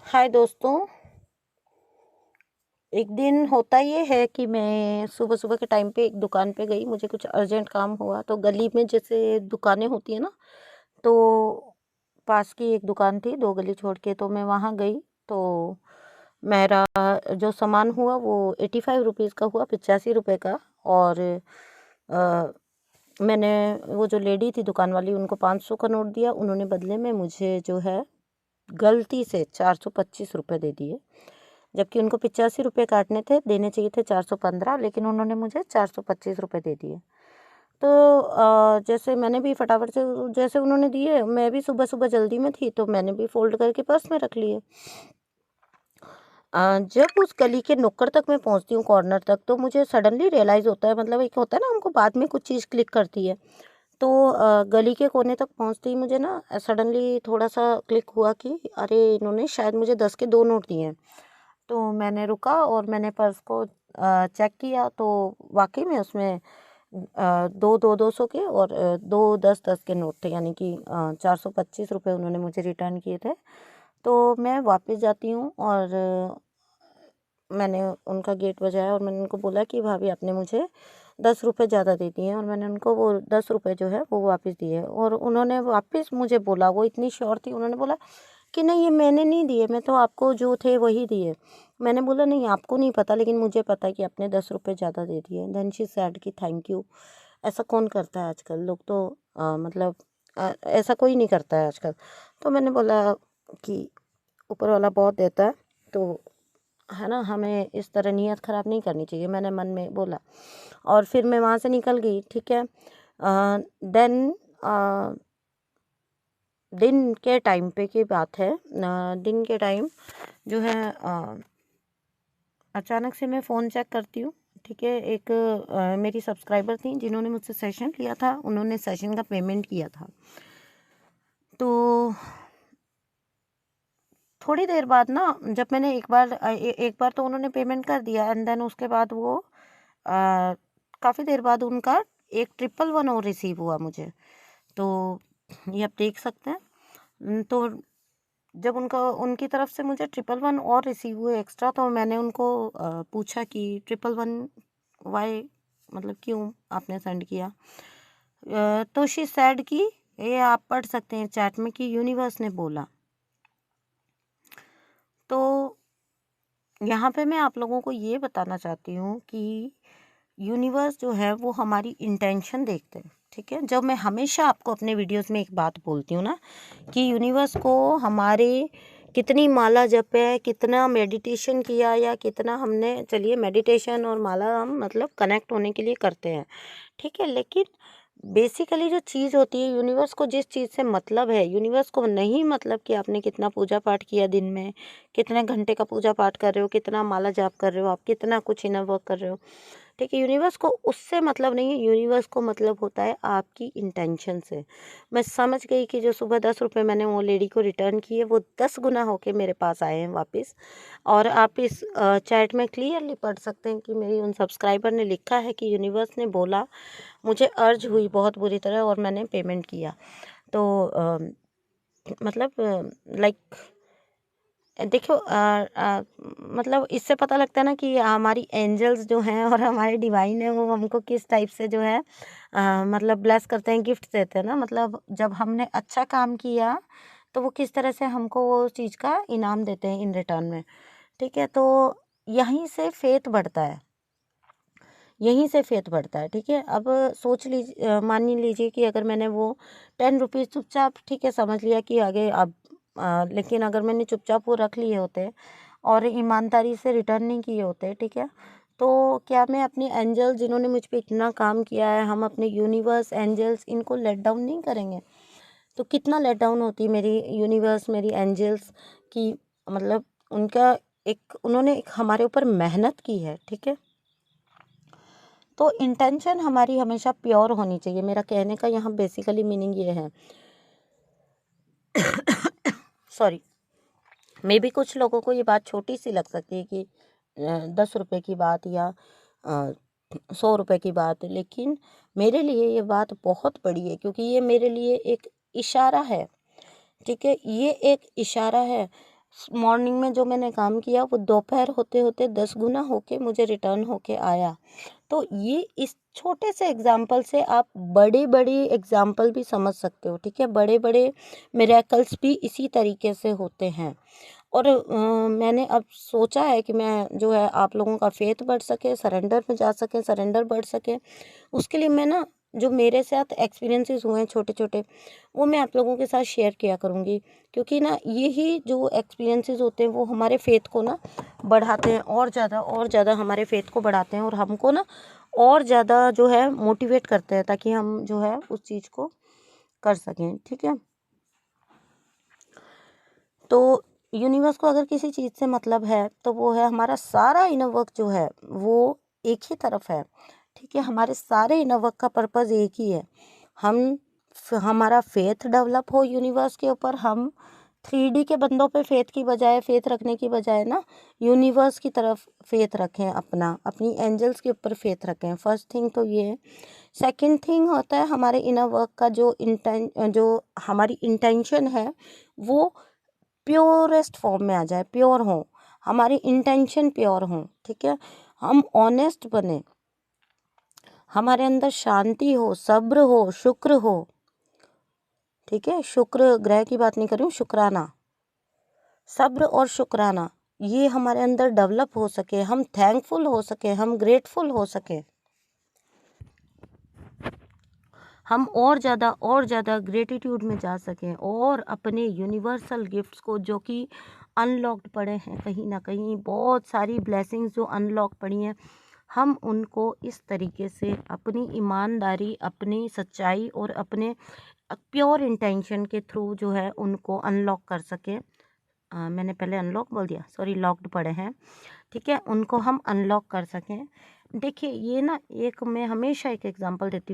हाय दोस्तों। एक दिन होता ये है कि मैं सुबह सुबह के टाइम पे एक दुकान पे गई, मुझे कुछ अर्जेंट काम हुआ। तो गली में जैसे दुकानें होती है ना, तो पास की एक दुकान थी 2 गली छोड़ के, तो मैं वहाँ गई। तो मेरा जो सामान हुआ वो 85 रुपीज़ का हुआ, 85 रुपये का। और अ, मैंने वो जो लेडी थी दुकान वाली, उनको 500 का नोट दिया। उन्होंने बदले में मुझे जो है गलती से 425 रुपये दे दिए, जबकि उनको 85 रुपये काटने थे, देने चाहिए थे 415, लेकिन उन्होंने मुझे 425 रुपये दे दिए। तो जैसे मैंने भी फटाफट से, जैसे उन्होंने दिए, मैं भी सुबह सुबह जल्दी में थी, तो मैंने भी फोल्ड करके पर्स में रख लिए। जब उस गली के नुक्कड़ तक मैं पहुंचती हूँ, कॉर्नर तक, तो मुझे सडनली रियलाइज़ होता है, मतलब एक होता है ना, हमको बाद में कुछ चीज़ क्लिक करती है। तो गली के कोने तक पहुंचते ही मुझे ना सडनली थोड़ा सा क्लिक हुआ कि अरे, इन्होंने शायद मुझे 10 के 2 नोट दिए हैं। तो मैंने रुका और मैंने पर्स को चेक किया, तो वाकई में उसमें दो 200 के और दो 10-10 के नोट थे, यानी कि 425 रुपये उन्होंने मुझे रिटर्न किए थे। तो मैं वापस जाती हूँ और मैंने उनका गेट बजाया और मैंने उनको बोला कि भाभी, आपने मुझे 10 रुपये ज़्यादा दे दिए हैं। और मैंने उनको वो 10 रुपये जो है वो वापस दिए, और उन्होंने वापस मुझे बोला, वो इतनी श्योर थी, उन्होंने बोला कि नहीं, ये मैंने नहीं दिए, मैं तो आपको जो थे वही दिए। मैंने बोला नहीं, आपको नहीं पता, लेकिन मुझे पता है कि आपने 10 रुपये ज़्यादा दे दिए। देन शी सेड कि थैंक यू। ऐसा कौन करता है आजकल, लोग तो मतलब ऐसा कोई नहीं करता है आजकल। तो मैंने बोला कि ऊपर वाला बहुत देता है, तो है ना, हमें इस तरह नीयत ख़राब नहीं करनी चाहिए, मैंने मन में बोला। और फिर मैं वहाँ से निकल गई, ठीक है। देन दिन के टाइम पे की बात है। दिन के टाइम जो है, अचानक से मैं फ़ोन चेक करती हूँ, ठीक है। एक मेरी सब्सक्राइबर थी जिन्होंने मुझसे सेशन लिया था, उन्होंने सेशन का पेमेंट किया था। तो थोड़ी देर बाद ना, जब मैंने एक बार तो उन्होंने पेमेंट कर दिया, एंड देन उसके बाद वो काफ़ी देर बाद उनका एक 111 और रिसीव हुआ मुझे। तो ये आप देख सकते हैं। तो जब उनकी तरफ से मुझे 111 और रिसीव हुए एक्स्ट्रा, तो मैंने उनको पूछा कि 111 वाई, मतलब क्यों आपने सेंड किया। तो शी सेड कि ये आप पढ़ सकते हैं चैट में कि यूनिवर्स ने बोला। तो यहाँ पे मैं आप लोगों को ये बताना चाहती हूँ कि यूनिवर्स जो है वो हमारी इंटेंशन देखते हैं, ठीक है। जब मैं हमेशा आपको अपने वीडियोस में एक बात बोलती हूँ ना, कि यूनिवर्स को हमारे कितनी माला जप है, कितना मेडिटेशन किया, या कितना हमने, चलिए मेडिटेशन और माला हम मतलब कनेक्ट होने के लिए करते हैं, ठीक है, लेकिन बेसिकली जो चीज़ होती है, यूनिवर्स को जिस चीज़ से मतलब है, यूनिवर्स को नहीं मतलब कि आपने कितना पूजा पाठ किया दिन में, कितने घंटे का पूजा पाठ कर रहे हो, कितना माला जाप कर रहे हो, आप कितना कुछ इनर वर्क कर रहे हो, ठीक है। यूनिवर्स को उससे मतलब नहीं है, यूनिवर्स को मतलब होता है आपकी इंटेंशन से। मैं समझ गई कि जो सुबह 10 रुपये मैंने वो लेडी को रिटर्न किए, वो 10 गुना होके मेरे पास आए हैं वापस। और आप इस चैट में क्लियरली पढ़ सकते हैं कि मेरी उन सब्सक्राइबर ने लिखा है कि यूनिवर्स ने बोला, मुझे अर्ज हुई बहुत बुरी तरह और मैंने पेमेंट किया। तो मतलब लाइक देखो, मतलब इससे पता लगता है ना कि हमारी एंजल्स जो हैं और हमारे डिवाइन है, वो हमको किस टाइप से जो है मतलब ब्लेस करते हैं, गिफ्ट देते हैं ना। मतलब जब हमने अच्छा काम किया, तो वो किस तरह से हमको वो चीज़ का इनाम देते हैं इन रिटर्न में, ठीक है। तो यहीं से फेथ बढ़ता है, यहीं से फेथ बढ़ता है, ठीक है। अब सोच लीजिए, मान ही लीजिए कि अगर मैंने वो 10 रुपीज़ चुपचाप, ठीक है, समझ लिया कि आगे अब लेकिन अगर मैंने चुपचाप वो रख लिए होते और ईमानदारी से रिटर्न नहीं किए होते, ठीक है, तो क्या मैं अपनी एंजल, जिन्होंने मुझ पे इतना काम किया है, हम अपने यूनिवर्स, एंजल्स, इनको लेट डाउन नहीं करेंगे? तो कितना लेट डाउन होती मेरी यूनिवर्स, मेरी एंजल्स की, मतलब उनका उन्होंने एक हमारे ऊपर मेहनत की है, ठीक है। तो इंटेंशन हमारी हमेशा प्योर होनी चाहिए, मेरा कहने का यहाँ बेसिकली मीनिंग ये है। सॉरी, मे भी कुछ लोगों को ये बात छोटी सी लग सकती है कि 10 रुपये की बात या 100 रुपये की बात, लेकिन मेरे लिए ये बात बहुत बड़ी है, क्योंकि ये मेरे लिए एक इशारा है, ठीक है, ये एक इशारा है। मॉर्निंग में जो मैंने काम किया वो दोपहर होते होते 10 गुना होके मुझे रिटर्न होके आया। तो ये इस छोटे से एग्जाम्पल से आप बड़े बड़े एग्जाम्पल भी समझ सकते हो, ठीक है। बड़े बड़े मिरेकल्स भी इसी तरीके से होते हैं। और मैंने अब सोचा है कि मैं जो है आप लोगों का फेथ बढ़ सके, सरेंडर में जा सके, सरेंडर बढ़ सके, उसके लिए मैं ना जो मेरे साथ एक्सपीरियंसेस हुए हैं छोटे छोटे, वो मैं आप लोगों के साथ शेयर किया करूँगी। क्योंकि ना यही जो एक्सपीरियंसेस होते हैं वो हमारे फेथ को ना बढ़ाते हैं, और ज़्यादा हमारे फेथ को बढ़ाते हैं, और हमको ना और ज़्यादा जो है मोटिवेट करते हैं, ताकि हम जो है उस चीज़ को कर सकें, ठीक है। तो यूनिवर्स को अगर किसी चीज़ से मतलब है तो वो है हमारा सारा इनर वर्क जो है वो एक ही तरफ है, ठीक है। हमारे सारे इनर वर्क का पर्पज़ एक ही है, हमारा फेथ डेवलप हो यूनिवर्स के ऊपर। हम 3D के बंदों पे फेथ रखने की बजाय ना यूनिवर्स की तरफ फेथ रखें, अपनी एंजल्स के ऊपर फेथ रखें। फर्स्ट थिंग तो ये है। सेकंड थिंग होता है हमारे इनर वर्क का जो हमारी इंटेंशन है वो प्योरेस्ट फॉर्म में आ जाए, प्योर हो, हमारी इंटेंशन प्योर हो, ठीक है। हम ऑनेस्ट बने, हमारे अंदर शांति हो, सब्र हो, शुक्र हो, ठीक है। शुक्र ग्रह की बात नहीं कर रही हूँ, शुक्राना, सब्र और शुक्राना, ये हमारे अंदर डेवलप हो सके, हम थैंकफुल हो सके, हम ग्रेटफुल हो सके, हम और ज़्यादा ग्रेटिट्यूड में जा सकें, और अपने यूनिवर्सल गिफ्ट्स को जो कि अनलॉक्ड पड़े हैं, कहीं ना कहीं बहुत सारी ब्लेसिंग्स जो अनलॉक पड़ी हैं, हम उनको इस तरीके से अपनी ईमानदारी, अपनी सच्चाई और अपने प्योर इंटेंशन के थ्रू जो है उनको अनलॉक कर सकें। मैंने पहले अनलॉक बोल दिया, सॉरी, लॉक्ड पड़े हैं, ठीक है, उनको हम अनलॉक कर सकें। देखिए ये ना, मैं हमेशा एक एग्जांपल देती हूँ